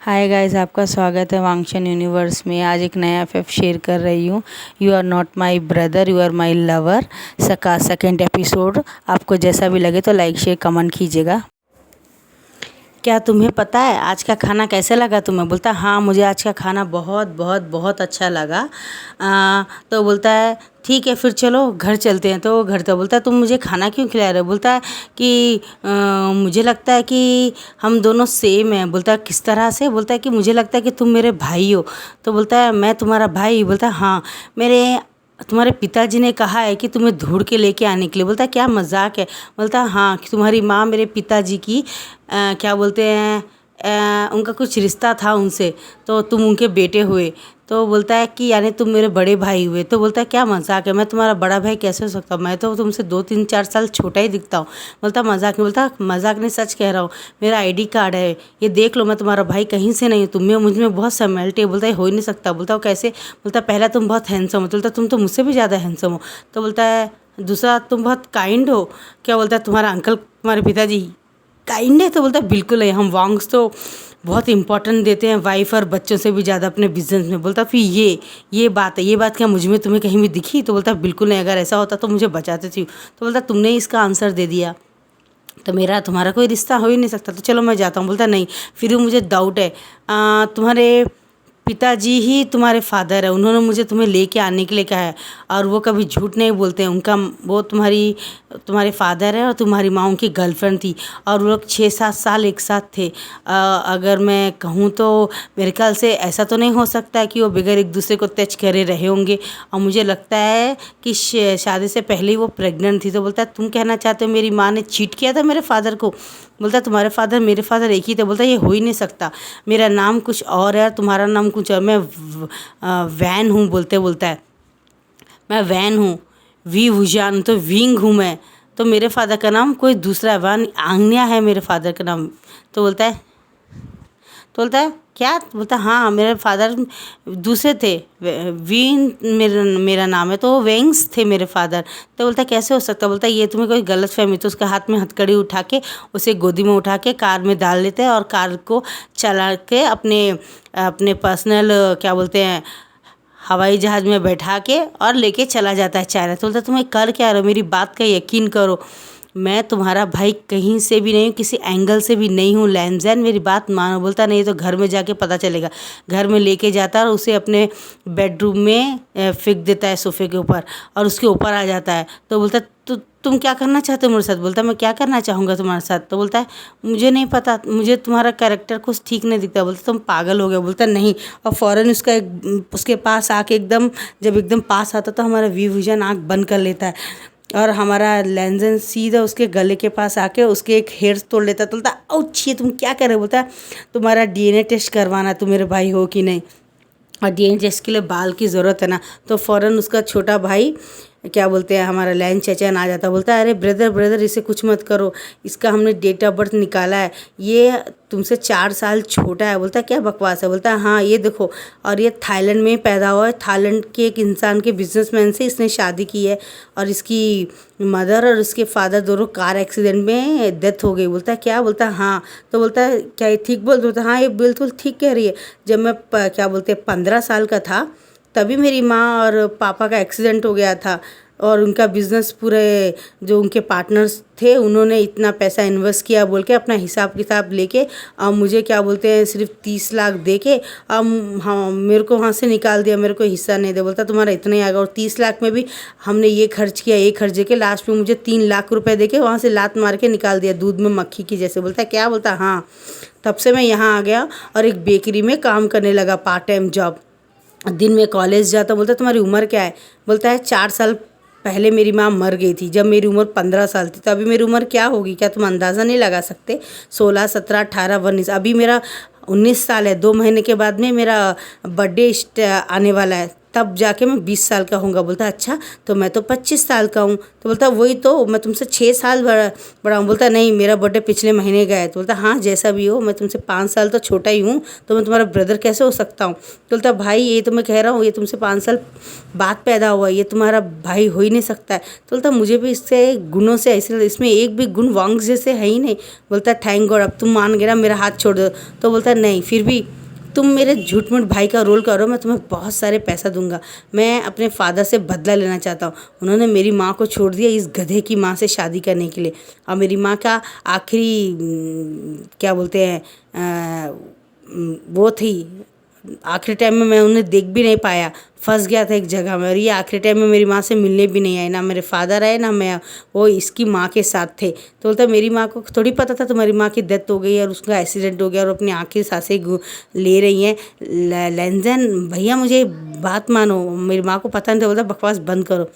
Hi guys, आपका स्वागत है वांगशन यूनिवर्स में। आज एक नया एफएफ शेयर कर रही हूँ। You are not my brother, you are my lover का सेकेंड एपिसोड। आपको जैसा भी लगे तो लाइक शेयर कमेंट कीजिएगा। क्या तुम्हें पता है आज का खाना कैसे लगा तुम्हें? बोलता हाँ, मुझे आज का खाना बहुत बहुत बहुत अच्छा लगा। तो बोलता है ठीक है फिर चलो घर चलते हैं। तो घर तो बोलता है तुम मुझे खाना क्यों खिला रहे हो? बोलता है कि मुझे लगता है कि हम दोनों सेम हैं। बोलता है किस तरह से? बोलता है कि मुझे लगता है कि तुम मेरे भाई हो। तो बोलता है मैं तुम्हारा भाई? बोलता है हाँ, मेरे तुम्हारे पिताजी ने कहा है कि तुम्हें ढूंढ के लेके आने के लिए। बोलता है क्या मजाक है? बोलता है हाँ, कि तुम्हारी माँ मेरे पिताजी की क्या बोलते हैं उनका कुछ रिश्ता था उनसे, तो तुम उनके बेटे हुए। तो बोलता है कि यानी तुम मेरे बड़े भाई हुए। तो बोलता है क्या मजाक है, मैं तुम्हारा बड़ा भाई कैसे हो सकता हूँ? मैं तो तुमसे 2 3 4 साल छोटा ही दिखता हूँ। बोलता मजाक नहीं। बोलता मजाक नहीं, सच कह रहा हूँ, मेरा आईडी कार्ड है, ये देख लो, मैं तुम्हारा भाई कहीं से नहीं हूँ, तुम में मुझ में बहुत सिमिलरिटी है। बोलता है हो ही नहीं सकता। बोलता वो कैसे? बोलता पहला तुम बहुत हैंडसम हो। बोलता तुम तो मुझसे भी ज़्यादा हैंडसम हो। तो बोलता है दूसरा तुम बहुत काइंड हो। क्या बोलता है तुम्हारा अंकल तुम्हारे पिताजी काइंड है? तो बोलता है बिल्कुल है, हम वांग्स तो बहुत इंपॉर्टेंट देते हैं वाइफ और बच्चों से भी ज़्यादा अपने बिजनेस में। बोलता फिर ये बात है, ये बात क्या मुझ में तुम्हें कहीं भी दिखी? तो बोलता बिल्कुल नहीं, अगर ऐसा होता तो मुझे बचाते थी। तो बोलता तुमने इसका आंसर दे दिया, तो मेरा तुम्हारा कोई रिश्ता हो ही नहीं सकता, तो चलो मैं जाता हूँ। बोलता नहीं, फिर भी मुझे डाउट है, तुम्हारे पिताजी ही तुम्हारे फादर है, उन्होंने मुझे तुम्हें लेके आने के लिए कहा है, और वो कभी झूठ नहीं बोलते हैं। उनका वो तुम्हारे फादर है और तुम्हारी माँ उनकी गर्लफ्रेंड थी, और वो लोग 6 7 साल एक साथ थे। अगर मैं कहूँ तो मेरे ख्याल से ऐसा तो नहीं हो सकता है कि वो बगैर एक दूसरे को टच करे रहे होंगे, और मुझे लगता है कि शादी से पहले ही वो प्रेग्नेंट थी। तो बोलता है तुम कहना चाहते हो मेरी माँ ने चीट किया था मेरे फादर को? बोलता तुम्हारे फादर मेरे फादर एक ही थे। बोलता ये हो ही नहीं सकता, मेरा नाम कुछ और है, तुम्हारा नाम कुछ और, मैं वैन हूँ। बोलता है मैं वैन हूँ, वी वुजान तो विंग हूँ मैं, तो मेरे फादर का नाम कोई दूसरा है, वैन आंगनिया है मेरे फादर का नाम। तो बोलता है क्या? बोलता हाँ, मेरे फादर दूसरे थे, वीन मेरा नाम है, तो वेंग्स थे मेरे फादर। तो बोलता कैसे हो सकता? बोलता ये तुम्हें कोई गलत फहमी। तो उसके हाथ में हथकड़ी उठा के उसे गोदी में उठा के कार में डाल लेते हैं, और कार को चला के अपने अपने पर्सनल क्या बोलते हैं हवाई जहाज़ में बैठा के और लेके चला जाता है चाइना। तो बोलता तुम्हें कर क्या रहे हो? मेरी बात का यकीन करो, मैं तुम्हारा भाई कहीं से भी नहीं हूँ, किसी एंगल से भी नहीं हूँ, लैंजैन मेरी बात मानो। बोलता नहीं तो घर में जाके पता चलेगा। घर में लेके जाता है और उसे अपने बेडरूम में फेंक देता है सोफे के ऊपर, और उसके ऊपर आ जाता है। तो बोलता तो तुम क्या करना चाहते हो मेरे साथ? बोलता मैं क्या करना चाहूँगा तुम्हारे साथ? तो बोलता है मुझे नहीं पता, मुझे तुम्हारा कैरेक्टर कुछ ठीक नहीं दिखता। बोलता तुम पागल हो गए? बोलता नहीं, और फ़ौरन उसके पास आके जब एकदम पास आता तो हमारा विजन आँख बंद कर लेता है, और हमारा लेंजन सीधा उसके गले के पास आके उसके एक हेयर्स तोड़ लेता। तो बोलता ouch, ये तुम क्या कर रहे हो? बोलता है तुम्हारा डीएनए टेस्ट करवाना, तुम मेरे भाई हो कि नहीं, और डीएनए टेस्ट के लिए बाल की ज़रूरत है ना। तो फ़ौरन उसका छोटा भाई क्या बोलते हैं हमारा लैन चचन आ जाता। बोलता है अरे ब्रदर इसे कुछ मत करो, इसका हमने डेट ऑफ बर्थ निकाला है, ये तुमसे 4 साल छोटा है। बोलता है क्या बकवास है? बोलता है हाँ ये देखो, और ये थाईलैंड में पैदा हुआ है, थाईलैंड के एक इंसान के बिजनेसमैन से इसने शादी की है, और इसकी मदर और इसके फादर दोनों कार एक्सीडेंट में डेथ हो गई। बोलता है क्या? बोलता है हाँ। तो बोलता है क्या ये ठीक बोलता है? हाँ ये बिल्कुल ठीक कह रही है, जब मैं क्या बोलते हैं 15 साल का था तभी मेरी माँ और पापा का एक्सीडेंट हो गया था, और उनका बिज़नेस पूरे जो उनके पार्टनर्स थे उन्होंने इतना पैसा इन्वेस्ट किया बोल के अपना हिसाब किताब लेके और मुझे क्या बोलते हैं सिर्फ 30 लाख दे के हाँ मेरे को वहाँ से निकाल दिया, मेरे को हिस्सा नहीं दे। बोलता तुम्हारा इतना ही आएगा, और 30 लाख में भी हमने ये खर्च किया, ये खर्च के लास्ट में मुझे 3 लाख रुपए दे के वहाँ से लात मार के निकाल दिया, दूध में मक्खी की जैसे। बोलता क्या? बोलता हाँ, तब से मैं यहाँ आ गया और एक बेकरी में काम करने लगा, पार्ट टाइम जॉब, दिन में कॉलेज जाता। बोलता तुम्हारी उम्र क्या है? बोलता है 4 साल पहले मेरी माँ मर गई थी जब मेरी उम्र 15 साल थी, तो अभी मेरी उम्र क्या होगी? क्या तुम अंदाज़ा नहीं लगा सकते? 16 17 18 19, अभी मेरा 19 साल है। 2 महीने के बाद में मेरा बर्थडे आने वाला है, तब जाके मैं 20 साल का होऊंगा। बोलता अच्छा, तो मैं तो 25 साल का हूँ। तो बोलता वही तो, मैं तुमसे 6 साल बड़ा हूँ। बोलता नहीं, मेरा बर्थडे पिछले महीने गया है। तो बोलता हाँ जैसा भी हो, मैं तुमसे 5 साल तो छोटा ही हूँ, तो मैं तुम्हारा ब्रदर कैसे हो सकता हूँ। तो बोलता भाई ये तो मैं कह रहा हूँ, ये तुमसे 5 साल बाद पैदा हुआ, ये तुम्हारा भाई हो ही नहीं सकता है। तो बोलता मुझे भी इससे गुणों से ऐसे, इसमें एक भी गुण वांग्स जैसे है ही नहीं। बोलता थैंक गॉड, अब तुम मान गए ना, मेरा हाथ छोड़ दो। तो बोलता नहीं, फिर भी तुम मेरे झूठ मूठ भाई का रोल करो, मैं तुम्हें बहुत सारे पैसा दूंगा। मैं अपने फादर से बदला लेना चाहता हूँ। उन्होंने मेरी माँ को छोड़ दिया इस गधे की माँ से शादी करने के लिए, और मेरी माँ का आखिरी क्या बोलते हैं वो थी, आखिरी टाइम में मैं उन्हें देख भी नहीं पाया, फंस गया था एक जगह में। और ये आखिरी टाइम में मेरी माँ से मिलने भी नहीं आए, ना मेरे फादर आए ना मैं, वो इसकी माँ के साथ थे। तो बोलता मेरी माँ को थोड़ी पता था तुम्हारी माँ की डेथ हो गई है और उसका एक्सीडेंट हो गया और अपनी आखिरी सांसें ले रही हैं। लेंजन भैया मुझे बात मानो, मेरी माँ को पता नहीं था। बोलता बकवास बंद करो,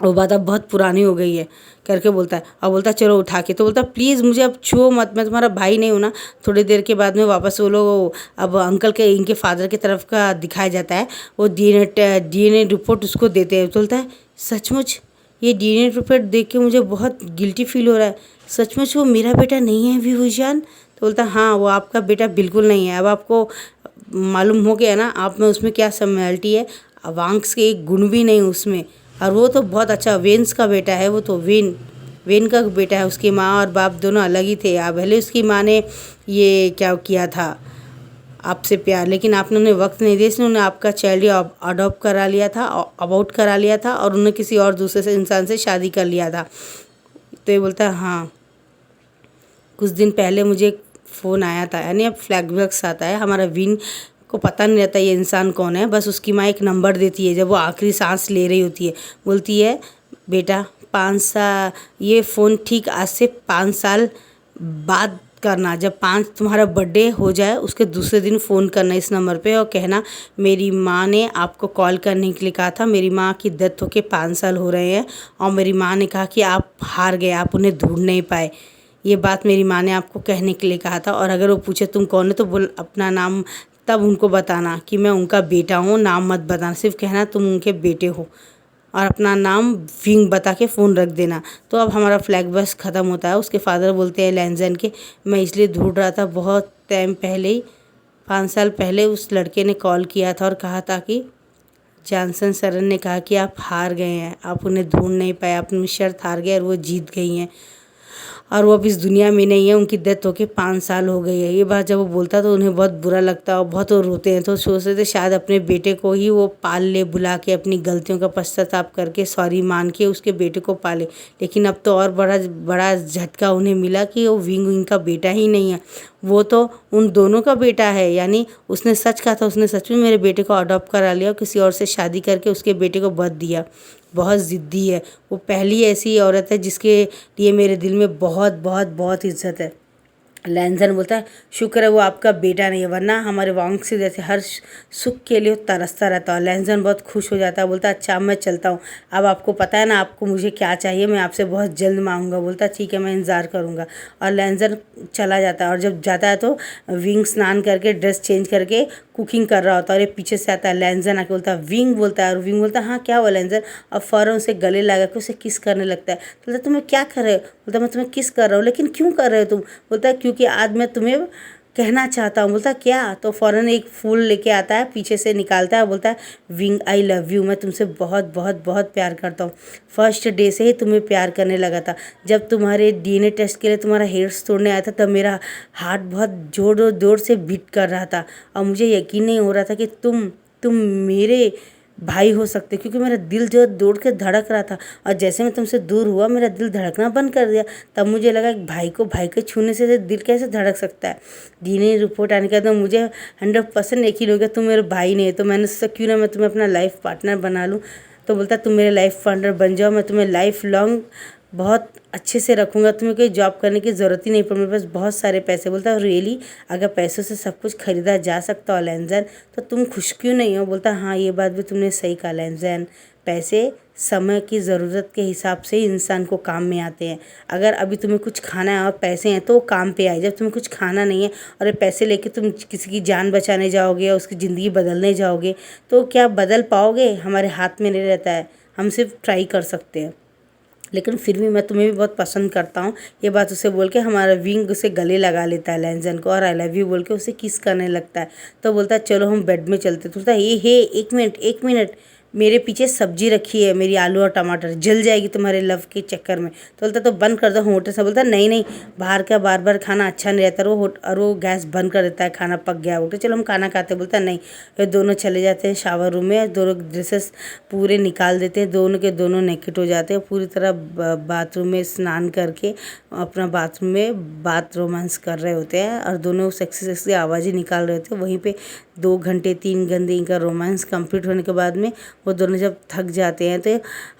वो बात अब बहुत पुरानी हो गई है करके बोलता है। और बोलता चलो उठा के। तो बोलता प्लीज़ मुझे अब छुओ मत, मैं तुम्हारा भाई नहीं हूँ ना। थोड़ी देर के बाद में वापस वो लोग, अब अंकल के इनके फादर की तरफ का दिखाया जाता है, वो डीएनए रिपोर्ट उसको देते हैं। बोलता है सचमुच ये डीएनए रिपोर्ट देख के मुझे बहुत गिल्टी फील हो रहा है, सचमुच वो मेरा बेटा नहीं है विभूषण। तो बोलता हाँ वो आपका बेटा बिल्कुल नहीं है। अब आपको मालूम हो गया ना आप में उसमें क्या समैलिटी है, वांग्स के एक गुण भी नहीं उसमें। और वो तो बहुत अच्छा वेन्स का बेटा है, वो तो वेन का बेटा है। उसकी माँ और बाप दोनों अलग ही थे। भले उसकी माँ ने ये क्या किया था आपसे प्यार, लेकिन आपने उन्हें वक्त नहीं दिया, इसलिए उन्होंने आपका चाइल्ड अडॉप्ट करा लिया था, अबाउट करा लिया था, और उन्हें किसी और दूसरे से इंसान से शादी कर लिया था। तो ये बोलता है हाँ कुछ दिन पहले मुझे एक फ़ोन आया था, यानी अब फ्लैशबैक्स आता है। हमारा विन को पता नहीं रहता ये इंसान कौन है, बस उसकी माँ एक नंबर देती है जब वो आखिरी सांस ले रही होती है। बोलती है बेटा 5 साल, ये फ़ोन ठीक आज से 5 साल बाद करना, जब 5 तुम्हारा बर्थडे हो जाए उसके दूसरे दिन फ़ोन करना इस नंबर पे और कहना मेरी माँ ने आपको कॉल करने के लिए कहा था, मेरी माँ की डेथ होके 5 साल हो रहे हैं और मेरी माँ ने कहा कि आप हार गए, आप उन्हें ढूंढ नहीं पाए। ये बात मेरी माँ ने आपको कहने के लिए कहा था, और अगर वो पूछे तुम कौन हो तो बोल अपना नाम, तब उनको बताना कि मैं उनका बेटा हूँ, नाम मत बताना, सिर्फ कहना तुम उनके बेटे हो और अपना नाम विंग बता के फ़ोन रख देना। तो अब हमारा फ्लैग बस ख़त्म होता है। उसके फादर बोलते हैं लेंजन के, मैं इसलिए ढूंढ रहा था, बहुत टाइम पहले ही 5 साल पहले उस लड़के ने कॉल किया था और कहा था कि जॉनसन सरन ने कहा कि आप हार गए हैं, आप उन्हें ढूंढ नहीं पाए, अपनी शर्त हार गए और वो जीत गई हैं और वो अब इस दुनिया में नहीं है, उनकी डेथ होके 5 साल हो गई है। ये बात जब वो बोलता तो उन्हें बहुत बुरा लगता और बहुत वो रोते हैं। तो सोचते थे शायद अपने बेटे को ही वो पाल ले, बुला के अपनी गलतियों का पश्चाताप करके सॉरी मान के उसके बेटे को पाले। लेकिन अब तो और बड़ा बड़ा झटका उन्हें मिला कि वो विंग का बेटा ही नहीं है, वो तो उन दोनों का बेटा है। यानी उसने सच कहा था, उसने सच में मेरे बेटे को अडॉप्ट करा लिया और किसी और से शादी करके उसके बेटे को बद दिया। बहुत ज़िद्दी है वो, पहली ऐसी औरत है जिसके लिए मेरे दिल में बहुत बहुत बहुत इज्जत है। लेंजन बोलता है शुक्र है वो आपका बेटा नहीं है, वरना हमारे वांग से जैसे हर सुख के लिए तरसता रहता है। लेंजन बहुत खुश हो जाता है, बोलता है अच्छा मैं चलता हूँ, अब आपको पता है ना आपको मुझे क्या चाहिए, मैं आपसे बहुत जल्द मांगूंगा। बोलता है ठीक है मैं इंतज़ार करूँगा। और लेंजन चला जाता है और जब जाता है तो विंग स्नान करके ड्रेस चेंज करके कुकिंग कर रहा होता है और ये पीछे से आता है लेंजन आके बोलता है विंग, बोलता है और विंग बोलता है हाँ क्या हुआ लेंजन, और फ़ौरन उसे गले लगा के उसे किस करने लगता है। बोलता है तुम्हें क्या कर रहे हो, बोलता मैं तुम्हें किस कर रहा हूँ, लेकिन क्यों कर रहे हो तुम, बोलता है क्योंकि आज मैं तुम्हें कहना चाहता हूँ। बोलता क्या, तो फ़ौरन एक फूल लेके आता है, पीछे से निकालता है, बोलता है विंग आई लव यू, मैं तुमसे बहुत बहुत बहुत प्यार करता हूँ, फर्स्ट डे से ही तुम्हें प्यार करने लगा था। जब तुम्हारे डीएनए टेस्ट के लिए तुम्हारा हेयर्स तोड़ने आया था तब मेरा हार्ट बहुत जोर जोर से बीट कर रहा था और मुझे यकीन नहीं हो रहा था कि तुम मेरे भाई हो सकते, क्योंकि मेरा दिल जो दौड़ के धड़क रहा था और जैसे मैं तुमसे दूर हुआ मेरा दिल धड़कना बंद कर दिया। तब मुझे लगा कि भाई को छूने से दिल कैसे धड़क सकता है। डीएनए रिपोर्ट आने के बाद मुझे 100% यकीन हो गया तुम मेरे भाई नहीं है। तो मैंने सोचा क्यों ना मैं तुम्हें अपना लाइफ पार्टनर बना लूँ। तो बोलता तुम मेरे लाइफ पार्टनर बन जाओ, मैं तुम्हें लाइफ लॉन्ग बहुत अच्छे से रखूँगा, तुम्हें कोई जॉब करने की ज़रूरत ही नहीं पड़ी, मेरे पास बहुत सारे पैसे। बोलता है रियली, अगर पैसों से सब कुछ खरीदा जा सकता हो लेंजन तो तुम खुश क्यों नहीं हो। बोलता हाँ ये बात भी तुमने सही कहा लेंजन, पैसे समय की ज़रूरत के हिसाब से ही इंसान को काम में आते हैं। अगर अभी तुम्हें कुछ खाना है और पैसे हैं तो वो काम पे आए। जब तुम्हें कुछ खाना नहीं है और ये पैसे लेके तुम किसी की जान बचाने जाओगे या उसकी ज़िंदगी बदलने जाओगे तो क्या बदल पाओगे? हमारे हाथ में नहीं रहता है, हम सिर्फ ट्राई कर सकते हैं। लेकिन फिर भी मैं तुम्हें भी बहुत पसंद करता हूँ, ये बात उसे बोल के हमारा विंग उसे गले लगा लेता है लैंजन को, और आई लव यू बोल के उसे किस करने लगता है। तो बोलता है चलो हम बेड में चलते। तो बोलता है ये हे एक मिनट, मेरे पीछे सब्जी रखी है, मेरी आलू और टमाटर जल जाएगी तुम्हारे लव के चक्कर में। तो बोलता तो बंद कर दो होटल से। बोलता नहीं नहीं, बाहर का बार बार खाना अच्छा नहीं रहता। और वो गैस बंद कर देता है, खाना पक गया। बोलते चलो हम खाना खाते। बोलता नहीं। ये दोनों चले जाते हैं शावर रूम में, दोनों ड्रेसेस पूरे निकाल देते हैं, दोनों के दोनों नेकेट हो जाते हैं पूरी तरह। बाथरूम में स्नान करके अपना बाथरूम में बात रोमांस कर रहे होते हैं और दोनों सेक्सी सेक्सी आवाज़ें निकाल रहे होते हैं। वहीं पे 2 घंटे 3 घंटे इनका रोमांस कंप्लीट होने के बाद में वो दोनों जब थक जाते हैं तो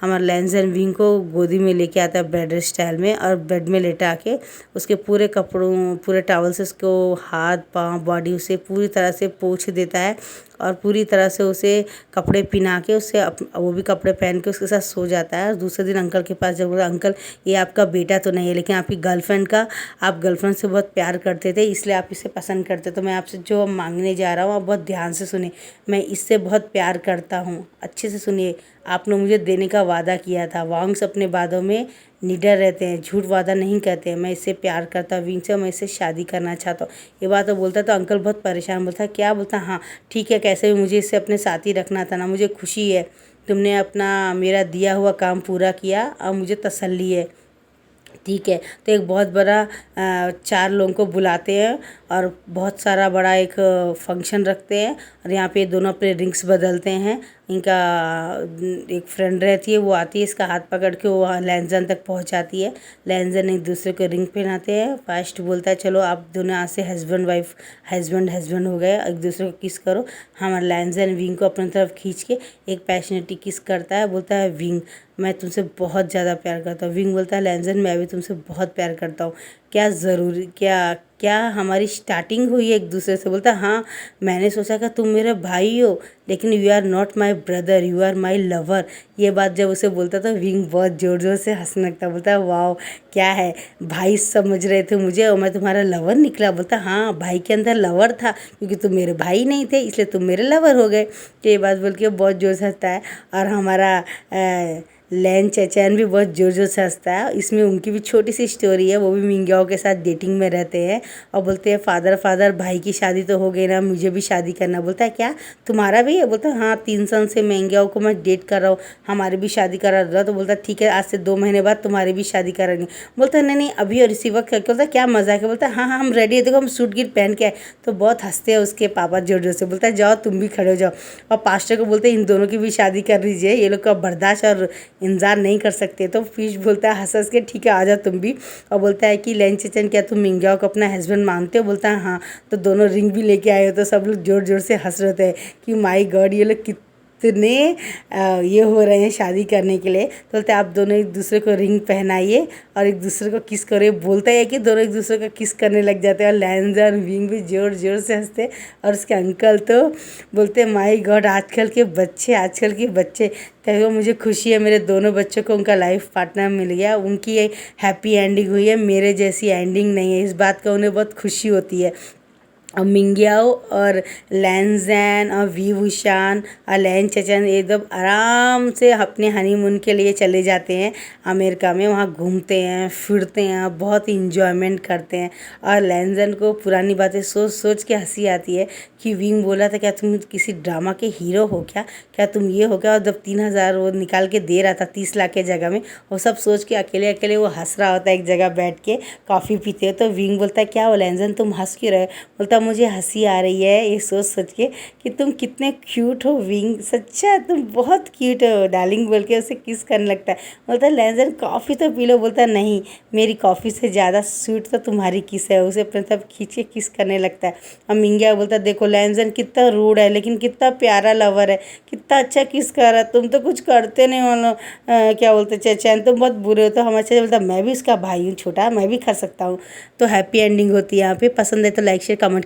हमारा लैंजन विंग को गोदी में लेके आता है बेड स्टाइल में, और बेड में लेटा के उसके पूरे कपड़ों पूरे टॉवल से उसको हाथ पाँव बॉडी उसे पूरी तरह से पोंछ देता है और पूरी तरह से उसे कपड़े पहना के उसे वो भी कपड़े पहन के उसके साथ सो जाता है। और दूसरे दिन अंकल के पास जब बोला अंकल ये आपका बेटा तो नहीं है लेकिन आपकी गर्लफ्रेंड का, आप गर्लफ्रेंड से बहुत प्यार करते थे इसलिए आप इसे पसंद करते, तो मैं आपसे जो मांगने जा रहा हूँ आप बहुत ध्यान से सुनिए। मैं इससे बहुत प्यार करता हूँ, अच्छे से सुनिए। आपने मुझे देने का वादा किया था। वांग्स अपने वादों में निडर रहते हैं, झूठ वादा नहीं करते हैं। मैं इससे प्यार करता हूँ विंग से, मैं इससे शादी करना चाहता हूँ। ये बात तो बोलता तो अंकल बहुत परेशान, बोलता क्या? बोलता हाँ ठीक है, कैसे भी मुझे इससे अपने साथ ही रखना था ना। मुझे खुशी है तुमने अपना मेरा दिया हुआ काम पूरा किया और मुझे तसल्ली है। ठीक है, तो एक बहुत बड़ा 4 लोगों को बुलाते हैं और बहुत सारा बड़ा एक फंक्शन रखते हैं और यहाँ पे दोनों अपने रिंग्स बदलते हैं। इनका एक फ्रेंड रहती है, वो आती है, इसका हाथ पकड़ के वो लैंजन तक पहुँचाती है। लैंजन एक दूसरे को रिंग पहनाते हैं। फर्स्ट बोलता है चलो आप दोनों आज से हस्बैंड वाइफ हस्बैंड हो गए, एक दूसरे को किस करो। हमारा लैंजन विंग को अपनी तरफ खींच के एक पैशनेटली किस करता है। बोलता है विंग मैं तुमसे बहुत ज़्यादा प्यार करता हूँ। विंग बोलता है लैंजन मैं भी तुमसे बहुत प्यार करता हूँ। क्या ज़रूरी क्या हमारी स्टार्टिंग हुई है एक दूसरे से? बोलता हाँ, मैंने सोचा कि तुम मेरे भाई हो लेकिन you are not my brother, you are my lover. ये बात जब उसे बोलता तो विंग बहुत ज़ोर ज़ोर से हंसने लगता। बोलता है वाह क्या है, भाई समझ रहे थे मुझे और मैं तुम्हारा लवर निकला? बोलता हाँ, भाई के अंदर लवर था क्योंकि तुम मेरे भाई नहीं थे इसलिए तुम मेरे लवर हो गए। तो ये बात बोल के बहुत ज़ोर से हंसता है और हमारा लैन चैचैन भी बहुत ज़ोर ज़ोर से हंसता है। इसमें उनकी भी छोटी सी स्टोरी है, वो भी मिंग्याओ के साथ डेटिंग में रहते हैं और बोलते हैं फादर भाई की शादी तो हो गई ना, मुझे भी शादी करना। बोलता है क्या तुम्हारा भी है? बोलता है हाँ, 3 साल से मिंग्याओ को मैं डेट कर रहा हूँ, हमारी भी शादी करा रहा। तो बोलता है ठीक है, आज से 2 महीने बाद तुम्हारी भी शादी करेंगे। बोलता है नहीं अभी और इसी वक्त करके। बोलता है क्या मजाक है? बोलता है हाँ हम रेडी है, देखो हम सूट गिट पहन के आए। तो बहुत हंसते हैं उसके पापा जोर जोर से। बोलता है जाओ तुम भी खड़े हो जाओ। और पास्टर को बोलते हैं इन दोनों की भी शादी कर दीजिए, ये लोग का बर्दाश्त और इंतजार नहीं कर सकते। तो फिश बोलता है हंस हंस के ठीक है आ जाओ तुम भी। और बोलता है कि लैन चेचन क्या तुम मिंग्याओ को अपना हस्बैंड मानते हो? बोलता है हाँ। तो दोनों रिंग भी लेके आए हो। तो सब लोग जोर जोर से हंस रहे थे कि माई गॉड ये लोग कितने ये हो रहे हैं शादी करने के लिए। तो बोलते आप दोनों एक दूसरे को रिंग पहनाइए और एक दूसरे को किस करो। बोलता है कि दोनों एक दूसरे को किस करने लग जाते हैं और लैंजन विंग भी जोर जोर से हंसते। और उसके अंकल तो बोलते माई गॉड आजकल के बच्चे तो मुझे खुशी है मेरे दोनों बच्चों को उनका लाइफ पार्टनर मिल गया, उनकी ये हैप्पी एंडिंग हुई है, मेरे जैसी एंडिंग नहीं है। इस बात का उन्हें बहुत खुशी होती है। और मिंग्याओ और लैंजन और वी वुशान और लैन चचन एकदम आराम से अपने हनीमून के लिए चले जाते हैं अमेरिका में। वहाँ घूमते हैं फिरते हैं, बहुत इंजॉयमेंट करते हैं। और लैंजन को पुरानी बातें सोच सोच के हंसी आती है कि विंग बोला था क्या तुम किसी ड्रामा के हीरो हो क्या तुम ये हो क्या? और जब 3,000 वो निकाल के दे रहा था 30 लाख के जगह में, वो सब सोच के अकेले अकेले वो हंस रहा होता है एक जगह बैठ के कॉफ़ी पीते हैं। तो विंग बोलता है क्या हो लैंजन तुम हंस क्यों रहे? बोलता मुझे हंसी आ रही है ये सोच सोच के कि तुम कितने क्यूट हो विंग, सच्चा तुम बहुत क्यूट हो डार्लिंग बोल के उसे किस करने लगता है। बोलता है लैंजन कॉफ़ी तो पी लो। बोलता नहीं, मेरी कॉफ़ी से ज़्यादा स्वीट तो तुम्हारी किस है। उसे अपने तरफ खींच के किस करने लगता है। और मिंग्या बोलता है देखो लैंजन कितना रूड है लेकिन कितना प्यारा लवर है, कितना अच्छा किस कर रहा है, तुम तो कुछ करते नहीं हो। क्या बोलते चैचैन तुम बहुत बुरे हो। तो हम अच्छा बोलता मैं भी इसका भाई हूँ छोटा, मैं भी खा सकता हूँ। तो हैप्पी एंडिंग होती है यहाँ पे। पसंद है तो लाइक शेयर कमेंट